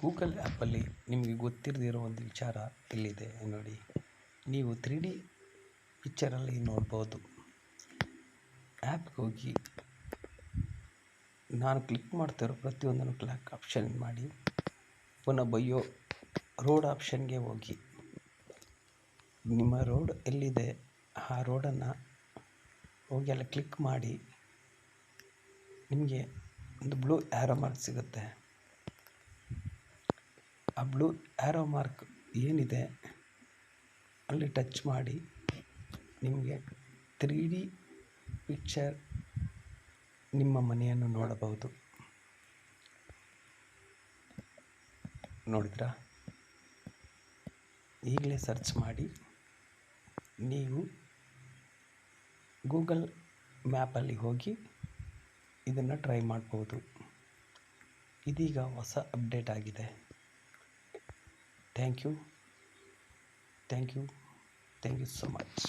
Google ಆ್ಯಪಲ್ಲಿ ನಿಮಗೆ ಗೊತ್ತಿರದಿರೋ ಒಂದು ವಿಚಾರ ಇಲ್ಲಿದೆ ನೋಡಿ. ನೀವು 3D ಪಿಕ್ಚರಲ್ಲಿ ನೋಡ್ಬೋದು. ಆ್ಯಪ್ಗೆ ಹೋಗಿ ನಾನು ಕ್ಲಿಕ್ ಮಾಡ್ತಿರೋ ಪ್ರತಿಯೊಂದನ್ನು ಕ್ಲಿಕ್ ಆಪ್ಷನ್ ಮಾಡಿ, ಪುನಃ ಬಯ್ಯೋ ರೋಡ್ ಆಪ್ಷನ್ಗೆ ಹೋಗಿ, ನಿಮ್ಮ ರೋಡ್ ಎಲ್ಲಿದೆ ಆ ರೋಡನ್ನು ಹೋಗಿ ಅಲ್ಲಿ ಕ್ಲಿಕ್ ಮಾಡಿ, ನಿಮಗೆ ಒಂದು ಬ್ಲೂ ಆ್ಯರೋ ಮಾರ್ಕ್ ಸಿಗುತ್ತೆ. ಆ ಬ್ಲೂ ಆ್ಯರೋ ಮಾರ್ಕ್ ಏನಿದೆ ಅಲ್ಲಿ ಟಚ್ ಮಾಡಿ, ನಿಮಗೆ 3D ಪಿಕ್ಚರ್ ನಿಮ್ಮ ಮನೆಯನ್ನು ನೋಡಬಹುದು. ನೋಡಿದ್ರಾ? ಈಗಲೇ ಸರ್ಚ್ ಮಾಡಿ ನೀವು ಗೂಗಲ್ ಮ್ಯಾಪಲ್ಲಿ ಹೋಗಿ ಇದನ್ನು ಟ್ರೈ ಮಾಡ್ಬೋದು. ಇದೀಗ ಹೊಸ ಅಪ್ಡೇಟ್ ಆಗಿದೆ. Thank you so much.